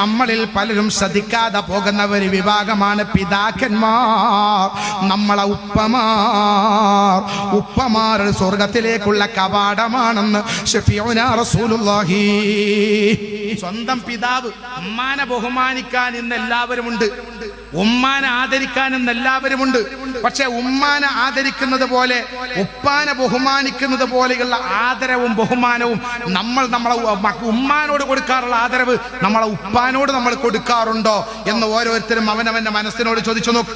നമ്മളിൽ പലരും ശ്രദ്ധിക്കാതെ പോകുന്ന ഒരു വിഭാഗമാണ് പിതാക്കന്മാർ. നമ്മളെ ഉപ്പമാർ സ്വർഗത്തിലേക്കുള്ള കവാടമാണെന്ന് ശഫീഉനാ റസൂലുള്ളാഹി. സ്വന്തം പിതാവ്, ഉമ്മാനെ ബഹുമാനിക്കാൻ ഇന്ന് എല്ലാവരുമുണ്ട്, ഉമ്മാനെ ആദരിക്കാൻ ഇന്ന് എല്ലാവരുമുണ്ട്. പക്ഷെ ഉമ്മാനെ ആദരിക്കുന്നത് പോലെ, ഉപ്പാനെ ബഹുമാനിക്കുന്നത് പോലെയുള്ള ആദരവും ബഹുമാനവും നമ്മളെ ഉമ്മാനോട് കൊടുക്കാറുള്ള ആദരവ് നമ്മളെ ഉപ്പാനോട് നമ്മൾ കൊടുക്കാറുണ്ടോ എന്ന് ഓരോരുത്തരും അവനവന്റെ മനസ്സിനോട് ചോദിച്ചു നോക്ക്.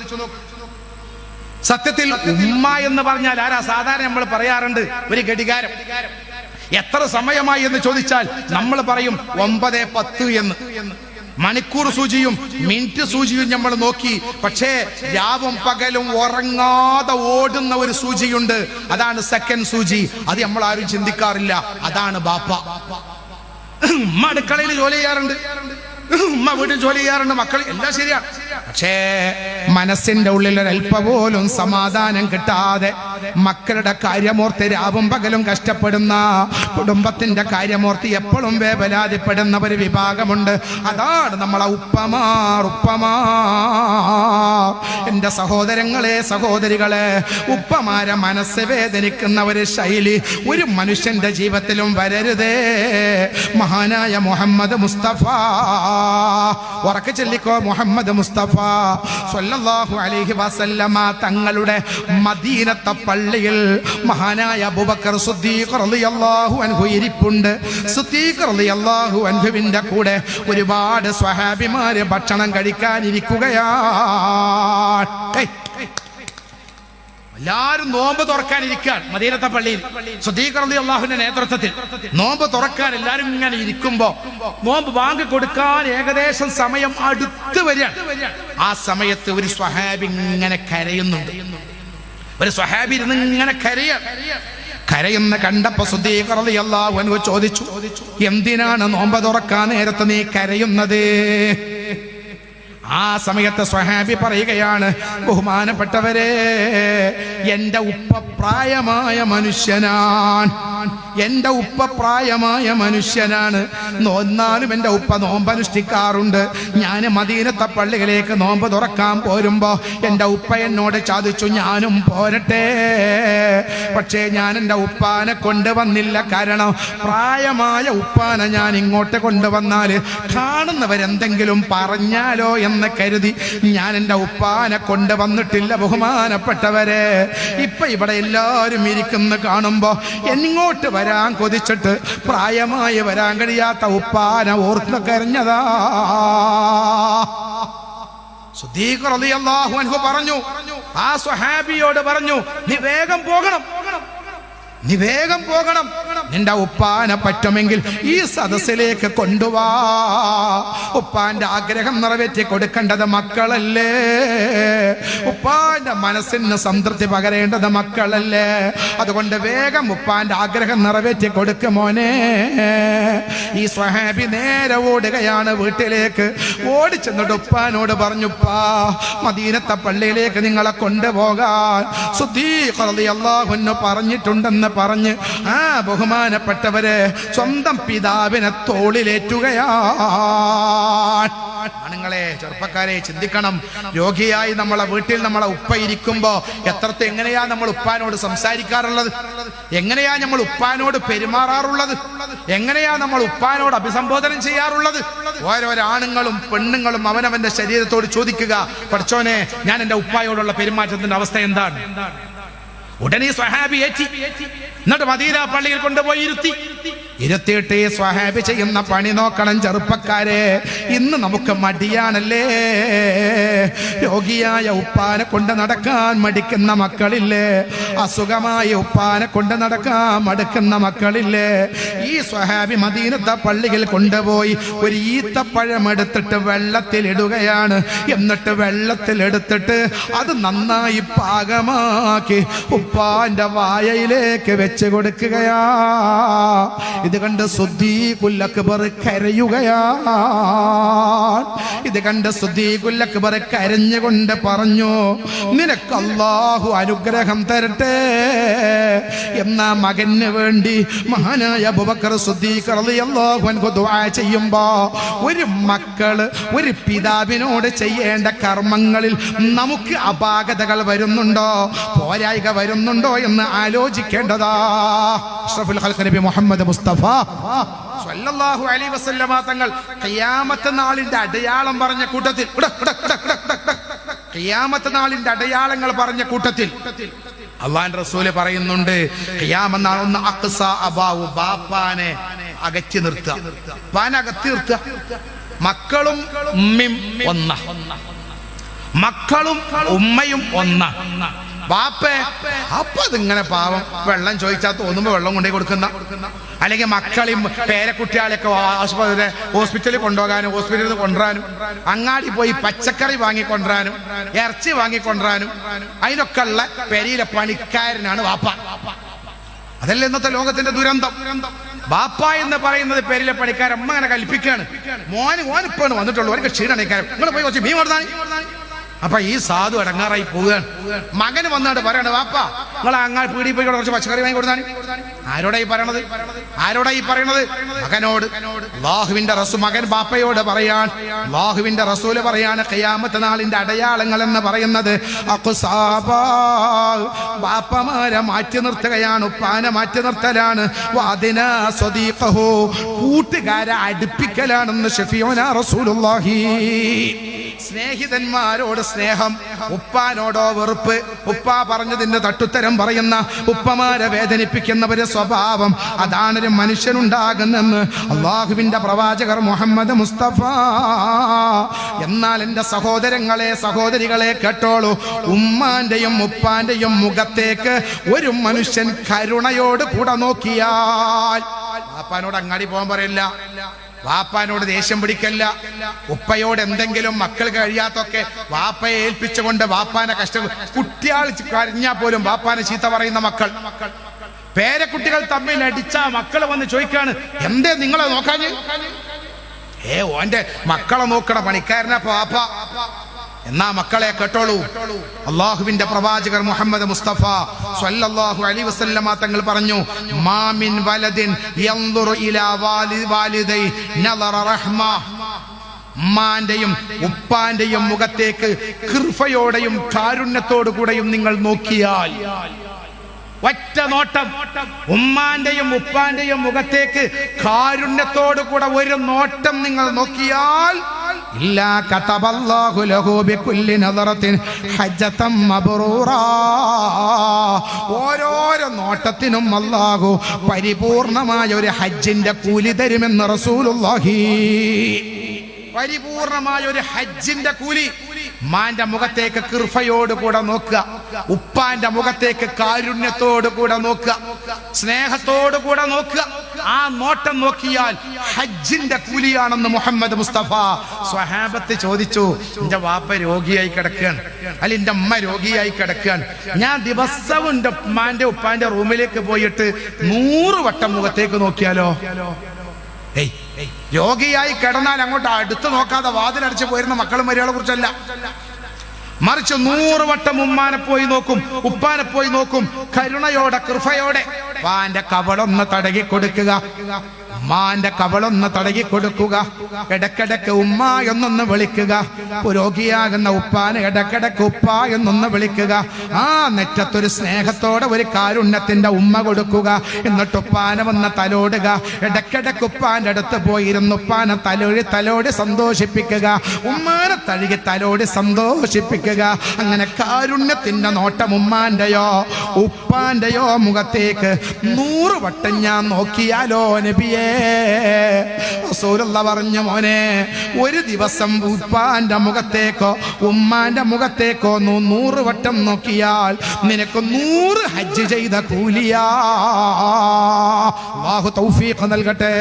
സത്യത്തിൽ ഉമ്മ എന്ന് പറഞ്ഞാൽ ആരാ? സാധാരണ നമ്മൾ പറയാറുണ്ട് ഒരു ഘടികാരം. എത്ര സമയമായി എന്ന് ചോദിച്ചാൽ നമ്മൾ പറയും 9:10 എന്ന്. മണിക്കൂർ സൂചിയും മിനിറ്റ് സൂചിയും നമ്മൾ നോക്കി. പക്ഷേ രാവും പകലും ഉറങ്ങാതെ ഓടുന്ന ഒരു സൂചിയുണ്ട്, അതാണ് സെക്കൻഡ് സൂചി. അത് നമ്മൾ ആരും ചിന്തിക്കാറില്ല. അതാണ് ബാപ്പ. ഉമ്മ അടുക്കളയിൽ ജോലി ചെയ്യാറുണ്ട്, ഉമ്മ വീട്ടിൽ ജോലി ചെയ്യാറുണ്ട്, മക്കൾ എല്ലാം ശരിയാണ്. പക്ഷേ മനസ്സിന്റെ ഉള്ളിൽ ഒരൽപ്പ പോലും സമാധാനം കിട്ടാതെ മക്കളുടെ കാര്യമോർത്ത് രാവും പകലും കഷ്ടപ്പെടുന്ന, കുടുംബത്തിന്റെ കാര്യമോർത്ത് എപ്പോഴും വേവലാതിപ്പെടുന്ന ഒരു വിഭാഗമുണ്ട്. അതാണ് നമ്മളെ ഉപ്പമാർ. എന്റെ സഹോദരങ്ങളെ, സഹോദരികളെ, ഉപ്പമാരെ മനസ്സ് വേദനിക്കുന്ന ഒരു ശൈലി ഒരു മനുഷ്യന്റെ ജീവിതത്തിലും വരരുതേ. മഹാനായ മുഹമ്മദ് മുസ്തഫ, ഉറക്കെ ചൊല്ലിക്കോ, മുഹമ്മദ് മുസ്തഫ സ്വല്ലല്ലാഹു അലൈഹി വസല്ലമ തങ്ങളുടെ മദീനത്തെ പള്ളിയിൽ മഹാനായ അബൂബക്കർ സിദ്ദീഖ് റളിയല്ലാഹു അൻഹു ഇരിപ്പുണ്ട്. സിദ്ദീഖ് റളിയല്ലാഹു അൻഹുവിന്റെ കൂടെ ഒരുപാട് സ്വഹാബിമാര് ഭക്ഷണം കഴിക്കാനിരിക്കുകയാണ്. എല്ലാവരും നോമ്പ് തുറക്കാനിരിക്കുകയാണ് മദീനത്തെ പള്ളിയിൽ. സിദ്ദീഖ് റളിയല്ലാഹുവിന്റെ നേതൃത്വത്തിൽ നോമ്പ് തുറക്കാൻ എല്ലാവരും ഇങ്ങനെ ഇരിക്കുമ്പോ നോമ്പ് ബാങ്ക് കൊടുക്കാൻ ഏകദേശം സമയം അടുത്ത് വരികയാണ്. ആ സമയത്ത് ഒരു സ്വഹാബി ഇങ്ങനെ കരയുന്നുണ്ട്. ഒരു സ്വഹാബി ഇരുന്ന് ഇങ്ങനെ കരയുന്ന കണ്ടപ്പോ സിദ്ദീഖ് റളിയല്ലാഹു അൻഹു ചോദിച്ചു, എന്തിനാണ് നോമ്പ് തുറക്കാൻ നേരത്ത് നീ കരയുന്നത്? ആ സമയത്ത് സ്വഹാബി പറയുകയാണ്, ബഹുമാനപ്പെട്ടവരെ, എൻ്റെ ഉപ്പ പ്രായമായ മനുഷ്യനാണ്. എന്നാലും എൻ്റെ ഉപ്പ നോമ്പനുഷ്ഠിക്കാറുണ്ട്. ഞാൻ മദീനത്തെ പള്ളികളിലേക്ക് നോമ്പ് തുറക്കാൻ പോരുമ്പോ എൻ്റെ ഉപ്പ എന്നോട് ചോദിച്ചു, ഞാനും പോരട്ടെ. പക്ഷേ ഞാൻ എൻ്റെ ഉപ്പാനെ കൊണ്ടുവന്നില്ല. കാരണം പ്രായമായ ഉപ്പാനെ ഞാൻ ഇങ്ങോട്ട് കൊണ്ടുവന്നാൽ കാണുന്നവരെന്തെങ്കിലും പറഞ്ഞാലോ എന്ന് കരുതി ഞാൻ എൻ്റെ ഉപ്പാനെ കൊണ്ടുവന്നിട്ടില്ല. ബഹുമാനപ്പെട്ടവരെ, ഇപ്പൊ ഇവിടെ എല്ലാവരും ഇരിക്കുന്ന കാണുമ്പോ എന്നിങ്ങോട്ട് വരാൻ കൊതിച്ചിട്ട് പ്രായമായി വരാൻ കഴിയാത്ത ഉപ്പാനെ ഓർത്ത് കരഞ്ഞതാ. സിദ്ദീഖ് റളിയല്ലാഹു അൻഹു പറഞ്ഞു, ആ സ്വഹാബിയോട് പറഞ്ഞു, നീ വേഗം പോകണം, നിന്റെ ഉപ്പാനെ പറ്റുമെങ്കിൽ ഈ സദസ്സിലേക്ക് കൊണ്ടുവാ. ഉപ്പാന്റെ ആഗ്രഹം നിറവേറ്റി കൊടുക്കേണ്ടത് മക്കളല്ലേ, ഉപ്പാന്റെ മനസ്സിന് സംതൃപ്തി പകരേണ്ടത് മക്കളല്ലേ. അതുകൊണ്ട് വേഗം ഉപ്പാന്റെ ആഗ്രഹം നിറവേറ്റി കൊടുക്കുമോനെ. ഈ സ്വഹാബി നേരെ ഓടുകയാണ് വീട്ടിലേക്ക്. ഓടിച്ചെന്നിട്ട് ഉപ്പാനോട് പറഞ്ഞു, ഉപ്പാ, മദീനത്തെ പള്ളിയിലേക്ക് നിങ്ങളെ കൊണ്ടുപോകാൻ സിദ്ദീഖ് റളിയല്ലാഹു അൻഹു പറഞ്ഞിട്ടുണ്ടെന്ന് പറഞ്ഞ് ആ ബഹുമാനപ്പെട്ടവരെ സ്വന്തം പിതാവിനെ തോളിലേറ്റുകയാണ്. ആണുങ്ങളെ, ചെറുപ്പക്കാരെ, ചിന്തിക്കണം. രോഗിയായി നമ്മളെ വീട്ടിൽ നമ്മളെ ഉപ്പ ഇരിക്കുമ്പോ എങ്ങനെയാ നമ്മൾ ഉപ്പാനോട് സംസാരിക്കാറുള്ളത്? എങ്ങനെയാ നമ്മൾ ഉപ്പാനോട് പെരുമാറാറുള്ളത്? എങ്ങനെയാ നമ്മൾ ഉപ്പാനോട് അഭിസംബോധന ചെയ്യാറുള്ളത്? ഓരോരോ ആണുങ്ങളും പെണ്ണുങ്ങളും അവനവന്റെ ശരീരത്തോട് ചോദിക്കുക, പഠിച്ചോനെ, ഞാൻ എൻ്റെ ഉപ്പായോടുള്ള പെരുമാറ്റത്തിന്റെ അവസ്ഥ എന്താണ്? ഉടനെ സ്വഹാബി ഏറ്റി. എന്നിട്ട് മദീന പള്ളിയിൽ കൊണ്ടുപോയി ഇരുത്തിയിട്ട് ഈ സ്വഹാബി ചെയ്യുന്ന പണി നോക്കണം. ചെറുപ്പക്കാരെ, ഇന്ന് നമുക്ക് മടിയാണല്ലേ. രോഗിയായ ഉപ്പാനെ കൊണ്ട് നടക്കാൻ മടിക്കുന്ന മക്കളില്ലേ? അസുഖമായ ഉപ്പാനെ കൊണ്ട് നടക്കാൻ മടുക്കുന്ന മക്കളില്ലേ? ഈ സ്വഹാബി മദീനത്തെ പള്ളിയിൽ കൊണ്ടുപോയി ഒരു ഈത്തപ്പഴം എടുത്തിട്ട് വെള്ളത്തിലിടുകയാണ്. എന്നിട്ട് വെള്ളത്തിലെടുത്തിട്ട് അത് നന്നായി പാകമാക്കി ഉപ്പാന്റെ വായയിലേക്ക് വെച്ച് കൊടുക്കുകയാ. ഇത് കണ്ട് സിദ്ദീഖുൽ അക്ബർ കരയുകയാണ്. ഇത് കണ്ട് സിദ്ദീഖുൽ അക്ബർ കരഞ്ഞുകൊണ്ട് പറഞ്ഞു, നിനക്ക് അല്ലാഹു അനുഗ്രഹം തരട്ടെ. എന്നാ മകന് വേണ്ടി മഹാനായ അബൂബക്കർ സിദ്ദീഖ് റളിയല്ലാഹു അൻഹു ദുആ ചെയ്യുമ്പോ ഒരു മക്കള് ഒരു പിതാവിനോട് ചെയ്യേണ്ട കർമ്മങ്ങളിൽ നമുക്ക് അപാകതകൾ വരുന്നുണ്ടോ, പോരായ്ക വരുന്നുണ്ടോ എന്ന് ആലോചിക്കേണ്ടതാ. അഷ്റഫുൽ ഖൽഖ് നബി മുഹമ്മദ് മുസ്തഫ സ്വല്ലല്ലാഹു അലൈഹി വസല്ലമ തങ്ങൾ ഖിയാമത്ത് നാളിന്റെ അടയാളം പറഞ്ഞ കൂട്ടത്തിൽ, ഖിയാമത്ത് നാളിന്റെ അടയാളങ്ങൾ പറഞ്ഞ കൂട്ടത്തിൽ അല്ലാഹുവിന്റെ റസൂല് പറയുന്നുണ്ട്, ഖിയാമത്ത് നാൾ ഒന്ന് അഖ്സ അബാവു, ബാപ്പാനെ അകറ്റി നിർത്തുക, ബാപ്പാനെ അകറ്റി നിർത്തുക. മക്കളും ഉമ്മയും ഒന്ന, മക്കളും ഉമ്മയും ഒന്ന. ബാപ്പേ അതിങ്ങനെ പാവം വെള്ളം ചോദിച്ചാൽ തോന്നുമ്പോ വെള്ളം കൊണ്ടേ കൊടുക്കുന്ന, അല്ലെങ്കിൽ മക്കളെയും പേരക്കുട്ടികളെയൊക്കെ ഹോസ്പിറ്റലിൽ കൊണ്ടുപോകാനും ഹോസ്പിറ്റലിൽ കൊണ്ടുവരാനും അങ്ങാടി പോയി പച്ചക്കറി വാങ്ങിക്കൊണ്ടുവരാനും ഇറച്ചി വാങ്ങിക്കൊണ്ടുവരാനും അതിനൊക്കെ ഉള്ള പെരിയിലെ പണിക്കാരനാണ് വാപ്പ. അതല്ല ഇന്നത്തെ ലോകത്തിന്റെ ദുരന്തം. ബാപ്പ എന്ന് പറയുന്നത് പേരിലെ പണിക്കാരൻ അമ്മ അങ്ങനെ കൽപ്പിക്കാണ്, മോനിപ്പാണ് വന്നിട്ടുള്ളൂ, അവർക്ക് ക്ഷീണണിക്കാരൻ, നിങ്ങൾ പോയി കുറച്ച് മീൻ കൊടുത്താൽ. അപ്പൊ ഈ സാധു അടങ്ങാറായി പോവുകയാണ്. മകന് വന്നാണ്ട് പറയണ, വാപ്പ നിങ്ങൾ അങ്ങാടി പീടി പോയി കുറച്ച് പച്ചക്കറി വാങ്ങി കൊടുത്താൽ. ആരോടായി പറയണത്? ആരോടായി പറയണത്? മകനോട്. അല്ലാഹുവിന്റെ റസൂൽ മകൻ ബാപ്പയോട് പറയാൻ, അല്ലാഹുവിന്റെ റസൂല് പറയാണ്, ഖിയാമത്ത് നാളിന്റെ അടയാളങ്ങൾ എന്ന് പറയുന്നത് ബാപ്പമാരെ മാറ്റി നിർത്തുകയാണ്, ഉപ്പാനെ മാറ്റി നിർത്തലാണ്. വാദിനാ സ്വദീഖഹു, കൂട്ടുകാരെ അടുപ്പിക്കലാണെന്ന് ഷഫീഉനാ റസൂലുള്ളാഹി. സ്നേഹിതന്മാരോട് സ്നേഹം, ഉപ്പാനോടോ വെറുപ്പ്. ഉപ്പ പറഞ്ഞതിന്റെ തട്ടുത്തരം പറയുന്ന, ഉപ്പമാരെ വേദനിപ്പിക്കുന്നവരുടെ സ്വഭാവം, അതാണൊരു മനുഷ്യനുണ്ടാകുന്നെന്ന് അള്ളാഹുവിന്റെ പ്രവാചകർ മുഹമ്മദ് മുസ്തഫ. എന്നാൽ എൻ്റെ സഹോദരങ്ങളെ സഹോദരികളെ കേട്ടോളൂ, ഉമ്മാന്റെയും ഉപ്പാന്റെയും മുഖത്തേക്ക് ഒരു മനുഷ്യൻ കരുണയോട് കൂടെ നോക്കിയാൽ, വാപ്പാനോട് അങ്ങാടി പോകാൻ പറയില്ല, വാപ്പാനോട് ദേഷ്യം പിടിക്കല്ല, ഉപ്പയോട് എന്തെങ്കിലും മക്കൾ കഴിയാത്തൊക്കെ വാപ്പയെ ഏൽപ്പിച്ചുകൊണ്ട് വാപ്പാനെ കഷ്ടം, കുട്ടിയാൾ കഴിഞ്ഞാൽ പോലും വാപ്പാനെ ചീത്ത പറയുന്ന മക്കൾ, പേരക്കുട്ടികൾ തമ്മിൽ അടിച്ച മക്കൾ വന്ന് ചോദിക്കാണ്, എന്തേ നിങ്ങളെ നോക്കാഞ്ഞ്? ഓന്റെ മക്കളെ നോക്കണ പണിക്കാരനാ വാപ്പ. എന്നാ മക്കളെ കേട്ടോളൂ, അള്ളാഹുവിന്റെ പ്രവാചകർ മുഹമ്മദ് മുസ്തഫ സ്വല്ലല്ലാഹു അലൈഹി വസല്ലമ തങ്ങൾ പറഞ്ഞു, മാമിൻ വലദിൻ യൻദുറു ഇലാ വാലിദൈ നദറ റഹ്മ. ഉമ്മാന്റെയും ഉപ്പാന്റെയും മുഖത്തേക്ക് കൃപയോടെയും കാരുണ്യത്തോടു കൂടെയും നിങ്ങൾ നോക്കിയാൽ, ഒറ്റ നോട്ടം ഉമ്മാന്റെയും ഉപ്പാന്റെയും മുഖത്തേക്ക് കാരുണ്യത്തോടു കൂടെ ഒരു നോട്ടം നിങ്ങൾ നോക്കിയാൽ, ഇല്ലാ കതബല്ലാഹു ലഹു ബികുല്ലി നദറത്തിൻ ഹജ്ജതൻ മബ്റൂറാ. ഓരോരോ നോട്ടത്തിനും അല്ലാഹു പരിപൂർണമായ ഒരു ഹജ്ജിന്റെ കൂലി തരുമെന്ന് റസൂലുള്ളാഹി. പരിപൂർണമായ ഒരു ഹജ്ജിന്റെ കൂലി. മാന്റെ മുഖത്തേക്ക് കൃപയോട് കൂടെ നോക്കുക, ഉപ്പാന്റെ മുഖത്തേക്ക് കാരുണ്യത്തോട് കൂടെ നോക്കുക, സ്നേഹത്തോട് കൂടെ നോക്കുക. ആ നോട്ടം നോക്കിയാൽ ഹജ്ജിന്റെ കൂലിയാണെന്ന് മുഹമ്മദ് മുസ്തഫ. സ്വഹാബത്ത് ചോദിച്ചു, എന്റെ വാപ്പ രോഗിയായി കിടക്കുകയാണ്, അല്ല എന്റെ അമ്മ രോഗിയായി കിടക്കുകയാണ്, ഞാൻ ദിവസവും എന്റെ ഉമ്മാന്റെ ഉപ്പാന്റെ റൂമിലേക്ക് പോയിട്ട് 100 വട്ടം മുഖത്തേക്ക് നോക്കിയാലോ? രോഗിയായി കിടന്നാൽ അങ്ങോട്ട് അടുത്ത് നോക്കാതെ വാതിലടച്ച് പോയിരുന്ന മക്കളും മരികളെ കുറിച്ചല്ല, മറിച്ച് 100 വട്ടം ഉമ്മാനെ പോയി നോക്കും, ഉപ്പാനെ പോയി നോക്കും, കരുണയോടെ കൃപയോടെ. ഉപ്പാന്റെ കവളൊന്ന് തടകി കൊടുക്കുക, ഉമ്മാന്റെ കവളൊന്ന് തടകി കൊടുക്കുക, ഇടക്കിടക്ക് ഉമ്മ എന്നൊന്ന് വിളിക്കുക. രോഗിയാകുന്ന ഉപ്പാനെ ഇടക്കിടക്ക് ഉപ്പ എന്നൊന്ന് വിളിക്കുക. ആ നെറ്റത്തൊരു സ്നേഹത്തോടെ ഒരു കാരുണ്യത്തിന്റെ ഉമ്മ കൊടുക്കുക. എന്നിട്ട് ഉപ്പാനെ വന്ന് തലോടുക. ഇടക്കിടക്ക് ഉപ്പാന്റെ അടുത്ത് പോയിരുന്ന് ഉപ്പാനെ തലോടി സന്തോഷിപ്പിക്കുക, ഉമ്മാനെ തഴുകി തലോടി സന്തോഷിപ്പിക്കുക. അങ്ങനെ കാരുണ്യത്തിന്റെ നോട്ടം ഉമ്മാന്റെയോ ഉപ്പാന്റെയോ മുഖത്തേക്ക് 100 വട്ടം ഞാൻ നോക്കിയാലോ നബിയേ? റസൂലുള്ള പറഞ്ഞു, മോനെ, ഒരു ദിവസം ഉപ്പാന്റെ മുഖത്തേക്കോ ഉമ്മാന്റെ മുഖത്തേക്കോ 100 വട്ടം നോക്കിയാൽ നിനക്ക് 100 ഹജ്ജ് ചെയ്ത കൂലിയാ. അല്ലാഹു തൗഫീഖ് നൽകട്ടെ.